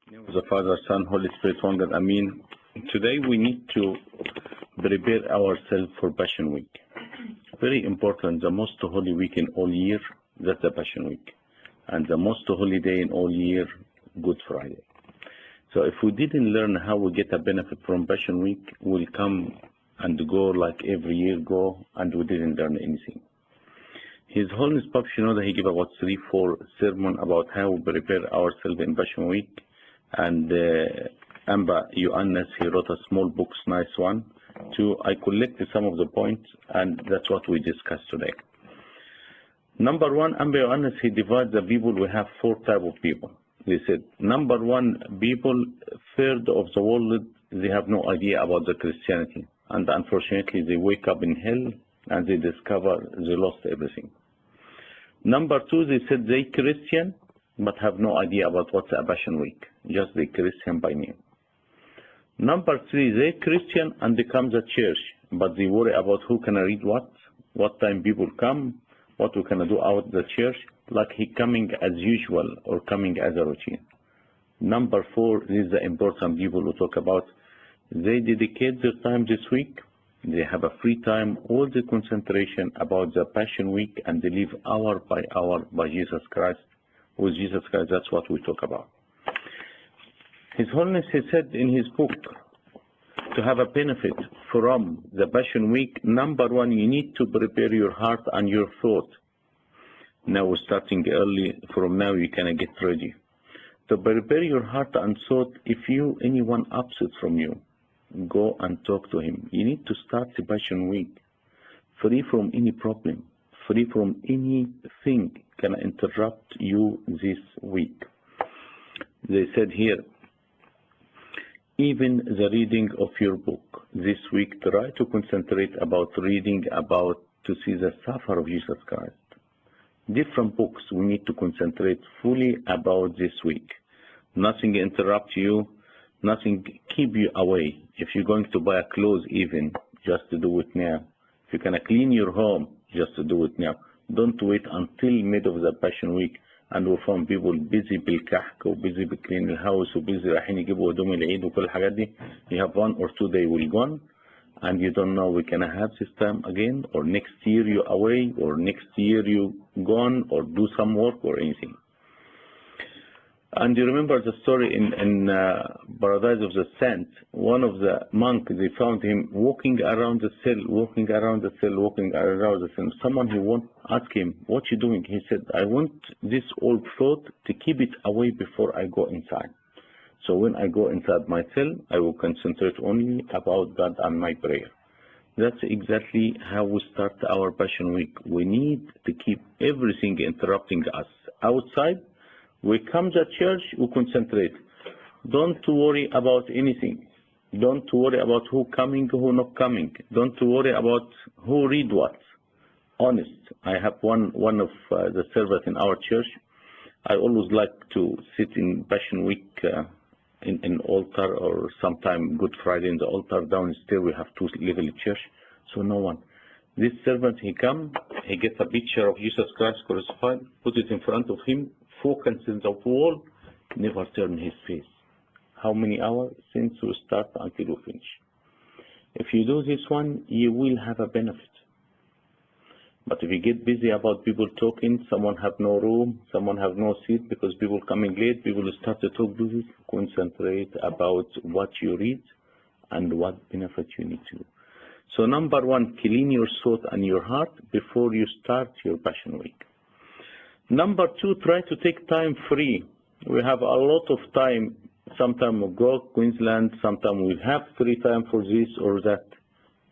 In the name of the Father, Son, Holy Spirit, one God, Amen. Today we need to prepare ourselves for Passion Week. Very important, the most holy week in all year, that's the Passion Week. And the most holy day in all year, Good Friday. So if we didn't learn how we get a benefit from Passion Week, we'll come and go like every year go, and we didn't learn anything. His Holiness Pope Shinoda, he gave about 3-4 sermons about how we prepare ourselves in Passion Week. And Amba Ioannes, he wrote a small book, nice one. I collected some of the points, and that's what we discussed today. Number one, Amba Ioannes, he divides the people. We have 4 types of people. They said, number one, people, third of the world, they have no idea about the Christianity. And unfortunately, they wake up in hell and they discover they lost everything. Number two, they said they Christian, but have no idea about what's a Passion Week. Just they Christian by name. Number three, they Christian and they come to church, but they worry about who can read what time people come, what we can do out the church, like he coming as usual or coming as a routine. Number four, this is the important people we talk about. They dedicate their time this week. They have a free time, all the concentration about the Passion Week, and they live hour by hour by Jesus Christ. With Jesus Christ, that's what we talk about. His Holiness, he said in his book, to have a benefit from the Passion Week, number one, you need to prepare your heart and your thought. Now we're starting early. From now, you can get ready. To prepare your heart and thought, if anyone upset from you, go and talk to him. You need to start the Passion Week free from any problem, free from anything can interrupt you this week. They said here, even the reading of your book this week, try to concentrate about reading about to see the suffer of Jesus Christ. Different books we need to concentrate fully about this week. Nothing interrupt you, nothing keep you away. If you're going to buy a clothes even, just to do it now. If you can clean your home, just to do it now. Don't wait until mid of the Passion Week and we found people busy بالكحك وبusy cleaning the house وبusy رايحين يجيبوا هدوم العيد وكل الحاجات دي. You have 1 or 2 days will gone and you don't know we can have this time again, or next year you away, or next year you gone, or do some work or anything. And you remember the story in Paradise of the Saints, one of the monks, they found him walking around the cell, walking around the cell, walking around the cell. Someone who won't ask him, what you doing? He said, I want this old thought to keep it away before I go inside. So when I go inside my cell, I will concentrate only about God and my prayer. That's exactly how we start our Passion Week. We need to keep everything interrupting us outside. We come to church, we concentrate. Don't worry about anything. Don't worry about who coming, who not coming. Don't worry about who read what. Honest. I have one of the servants in our church. I always like to sit in Passion Week in altar, or sometime Good Friday in the altar. Downstairs we have 2 level church, so no one. This servant, he come, he gets a picture of Jesus Christ crucified, put it in front of him, focus in the wall, never turn his face. How many hours since we start until we finish? If you do this one, you will have a benefit. But if you get busy about people talking, someone have no room, someone have no seat because people coming late, people start to talk busy, concentrate about what you read and what benefit you need to do. So number one, clean your thought and your heart before you start your Passion Week. Number two, try to take time free. We have a lot of time. Sometimes we go to Queensland, sometimes we have free time for this or that.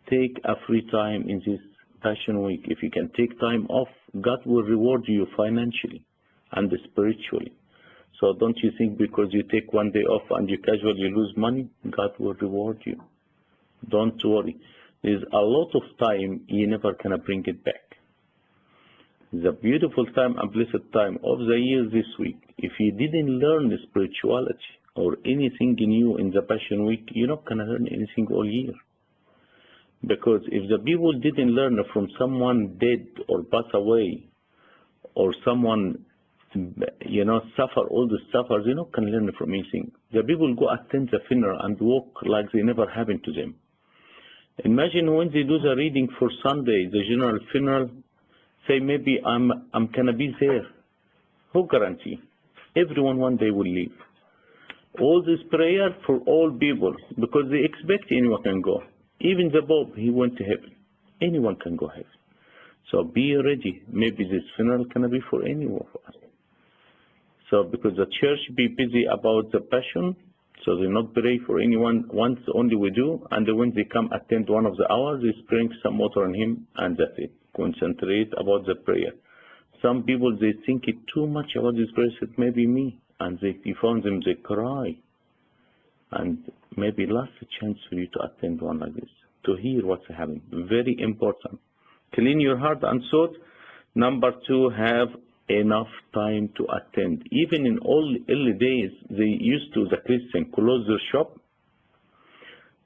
Take a free time in this Passion Week. If you can take time off, God will reward you financially and spiritually. So don't you think because you take 1 day off and you casually lose money, God will reward you. Don't worry. There's a lot of time you never can bring it back. The beautiful time and blessed time of the year this week. If you didn't learn the spirituality or anything new in the Passion Week, you're not going to learn anything all year. Because if the people didn't learn from someone dead or pass away, or someone suffer all the suffers, can learn from anything. The people go attend the funeral and walk like they never happened to them. Imagine when they do the reading for Sunday, the general funeral, say maybe I'm gonna be there. Who guarantee? Everyone one day will leave. All this prayer for all people, because they expect anyone can go. Even the Pope, he went to heaven. Anyone can go heaven. So be ready. Maybe this funeral can be for anyone of us. So because the church be busy about the passion, so they not pray for anyone once only we do, and when they come attend one of the hours, they sprinkle some water on him, and that's it. Concentrate about the prayer. Some people, they think it too much about this prayer, it may be me, and you found them, they cry. And maybe last chance for you to attend one like this, to hear what's happening. Very important. Clean your heart and thought. Number 2, have enough time to attend. Even in all early days, they used to, the Christian, close their shop.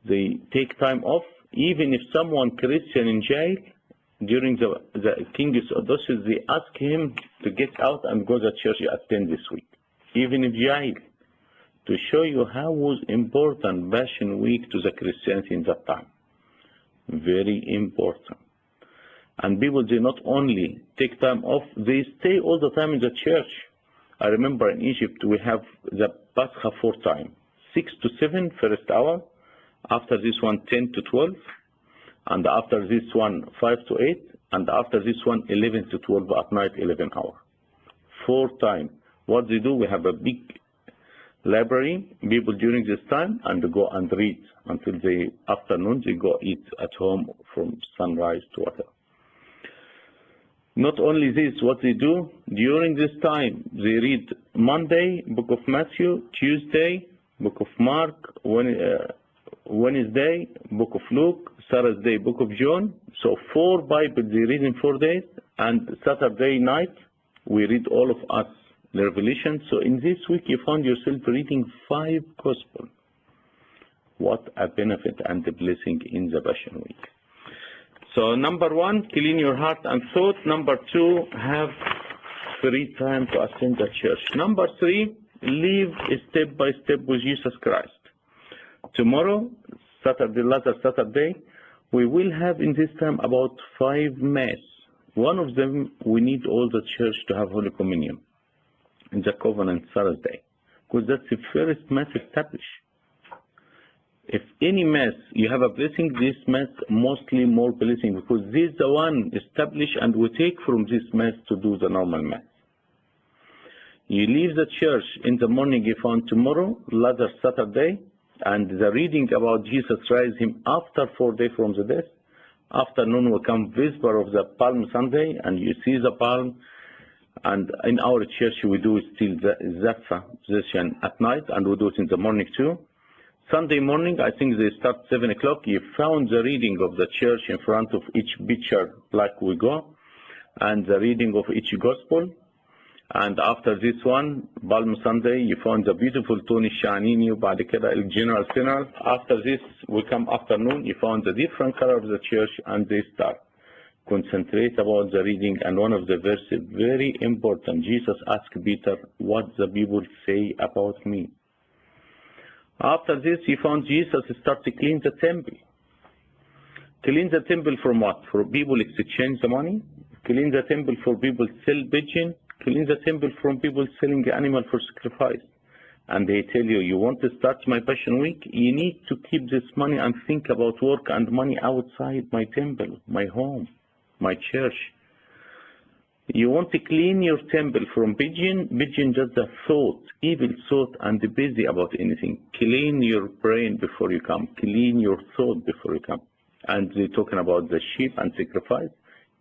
They take time off. Even if someone Christian in jail, during the King's Audacious, they ask him to get out and go to church attend this week. Even if jail. To show you how was important Passion Week to the Christians in that time. Very important. And people, they not only take time off, they stay all the time in the church. I remember in Egypt, we have the Pascha 4 times. 6 to 7, first hour. After this one, 10 to 12. And after this one, 5 to 8. And after this one, 11 to 12 at night, 11 hours. 4 times. What they do, we have a big library, people during this time, and they go and read until the afternoon. They go eat at home from sunrise to whatever. Not only this, what they do, during this time, they read Monday, book of Matthew, Tuesday, book of Mark, Wednesday, book of Luke, Thursday, book of John. So 4 Bibles they read in 4 days, and Saturday night, we read all of us the Revelation. So in this week, you found yourself reading 5 Gospels. What a benefit and a blessing in the Passion Week. So number 1, clean your heart and thought. Number 2, have free time to attend the church. Number 3, live step by step with Jesus Christ. Tomorrow, later Saturday, we will have in this time about 5 Mass. One of them, we need all the church to have Holy Communion in the Covenant Thursday, because that's the first Mass established. If any Mass, you have a blessing, this Mass mostly more blessing, because this is the one established and we take from this Mass to do the normal Mass. You leave the church in the morning, you found tomorrow, later Saturday, and the reading about Jesus raised him after 4 days from the death. Afternoon will come Vesper of the Palm Sunday, and you see the palm. And in our church, we do still the Zaffa session at night, and we do it in the morning too. Sunday morning, I think they start 7 o'clock. You found the reading of the church in front of each picture like we go, and the reading of each gospel. And after this one, Palm Sunday, you found the beautiful Tony Shanini, بعد كده general funeral. After this, we come afternoon, you found the different color of the church, and they start. Concentrate about the reading, and one of the verses, very important. Jesus asked Peter, what the people say about me. After this, you found Jesus start to clean the temple. Clean the temple from what? For people exchange the money. Clean the temple for people sell pigeon. Clean the temple from people selling the animal for sacrifice. And they tell you, you want to start my Passion Week? You need to keep this money and think about work and money outside my temple, my home, my church. You want to clean your temple from pigeon just a thought, evil thought, and busy about anything. Clean your brain before you come. Clean your thought before you come. And they're talking about the sheep and sacrifice.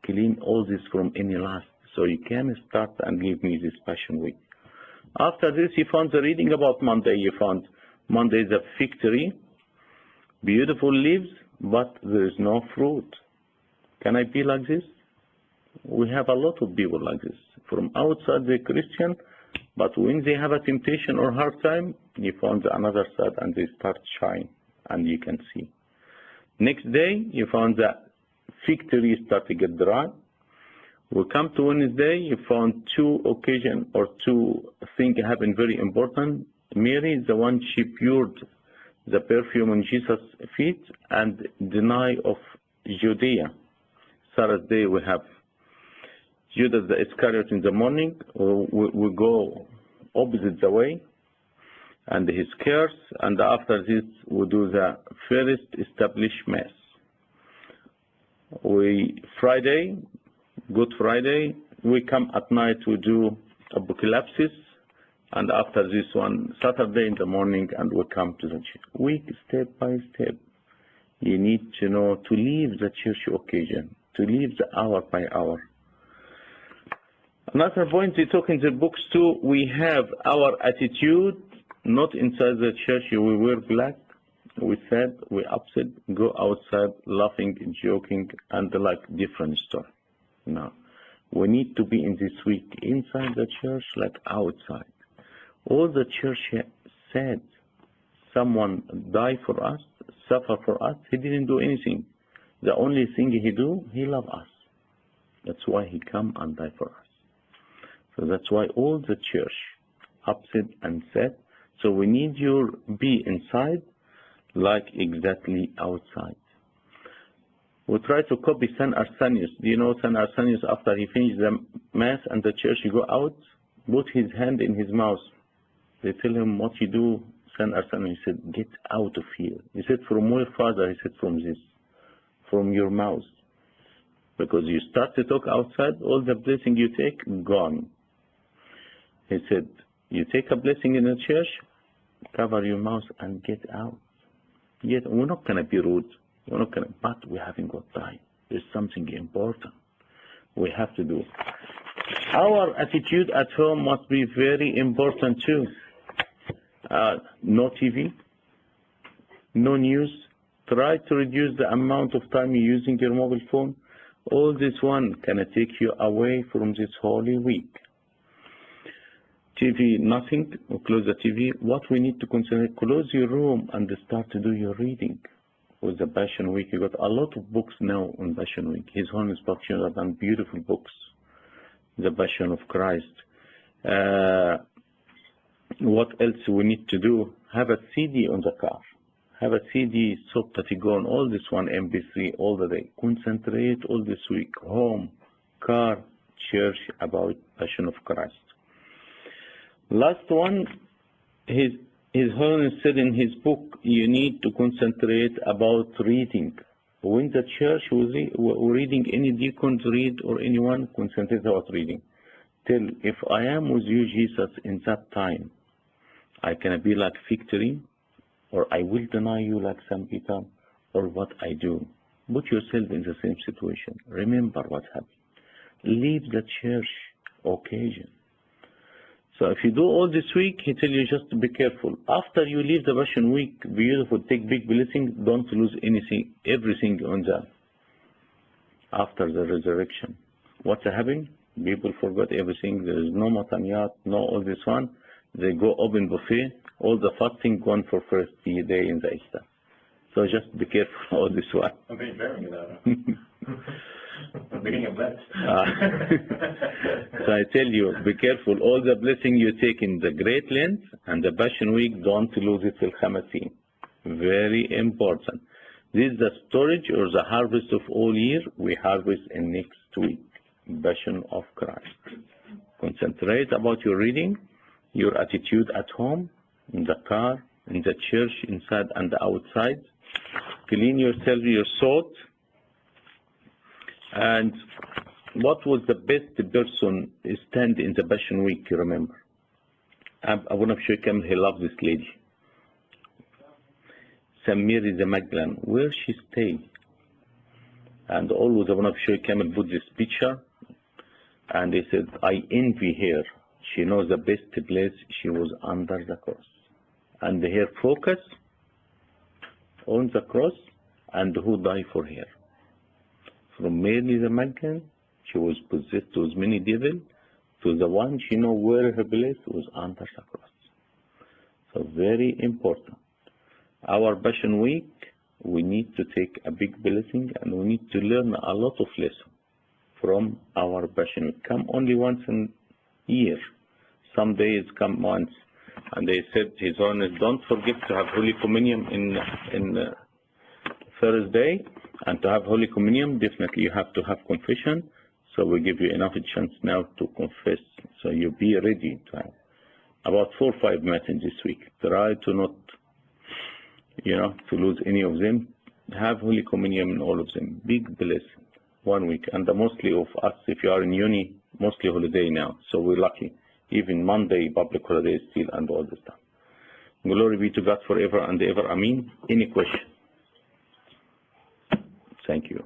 Clean all this from any lust. So you can start and give me this Passion Week. After this, you found the reading about Monday. You found Monday is a fig tree, beautiful leaves, but there is no fruit. Can I be like this? We have a lot of people like this. From outside they're Christian, but when they have a temptation or hard time, you found another side and they start shine, and you can see. Next day, you found that fig tree start to get dry. We come to Wednesday, you found two occasions or two things happened very important. Mary, the one she poured the perfume on Jesus' feet, and the night of Judea. Thursday we have Judas the Iscariot in the morning. We go opposite the way, and his curse, and after this we do the first established mass. Friday, Good Friday, we come at night, we do apocalypse, and after this one, Saturday in the morning, and we come to the church. Week, step by step. You need to know to leave the church occasion, to leave the hour by hour. Another point we talk in the books too, we have our attitude, not inside the church, we wear black, we sad, we upset, go outside, laughing, joking, and like different stuff. Now, we need to be in this week inside the church like outside. All the church said, someone died for us, suffer for us, he didn't do anything. The only thing he do, he love us. That's why he come and die for us. So that's why all the church upset and sad. So we need you be inside like exactly outside. We try to copy St. Arsenius. Do you know St. Arsenius, after he finished the mass and the church, he go out, put his hand in his mouth. They tell him, what you do, St. Arsenius? He said, get out of here. He said, from where, Father? He said, from this, from your mouth. Because you start to talk outside, all the blessing you take, gone. He said, you take a blessing in the church, cover your mouth and get out. Yet we're not going to be rude. We're not going to, but we haven't got time. There's something important we have to do. Our attitude at home must be very important too. No TV, no news. Try to reduce the amount of time you're using your mobile phone. All this one can take you away from this holy week. TV, nothing. We'll close the TV. What we need to consider, close your room and start to do your reading. With the Passion Week, you got a lot of books now on Passion Week. His Holiness Pope has done beautiful books. The Passion of Christ. What else we need to do? Have a CD on the car. Have a CD, Soptatigon, all this one, MP3, all the day. Concentrate all this week. Home, car, church, about Passion of Christ. Last one, His Holiness said in his book, you need to concentrate about reading. When the church was reading, any deacons read or anyone, concentrate about reading. Tell, if I am with you, Jesus, in that time, I can be like victory, or I will deny you like St. Peter, or what I do. Put yourself in the same situation. Remember what happened. Leave the church occasion. So if you do all this week, he tell you just be careful. After you leave the Passion Week, beautiful, take big blessing, don't lose anything, everything on the, after the resurrection. What's happening? People forgot everything. There is no mataniyat, no all this one. They go open buffet, all the fasting gone for first day in the Easter. So just be careful all this one. I'm being very I'm beginning of that. So I tell you, be careful. All the blessing you take in the Great Lent and the Passion Week, don't lose it till Khamasin. Very important. This is the storage or the harvest of all year. We harvest in next week. Passion of Christ. Concentrate about your reading, your attitude at home, in the car, in the church, inside and outside. Clean yourself, your thought. And what was the best person stand in the Passion Week, you remember? I want to show you, he loved this lady. St. Mary the Magdalene, where she stayed. And always I want to show you, Camel put this picture. And he said, I envy her. She knows the best place. She was under the cross. And her focus on the cross and who died for her. From Mary the Magdalene, she was possessed with many devils, to the one she know where her place was under the cross. So very important. Our Passion Week, we need to take a big blessing and we need to learn a lot of lessons. from our Passion Week. Come only once a year. Some days come once. And they said, His Holiness, don't forget to have Holy Communion in Thursday. And to have Holy Communion, definitely you have to have confession. So we give you enough chance now to confess. So you be ready to have about 4 or 5 messages this week. Try to not, to lose any of them. Have Holy Communion in all of them. Big blessing. 1 week. And mostly of us, if you are in uni, mostly holiday now. So we're lucky. Even Monday, public holiday still and all this stuff. Glory be to God forever and ever. Amen. Any question? Thank you.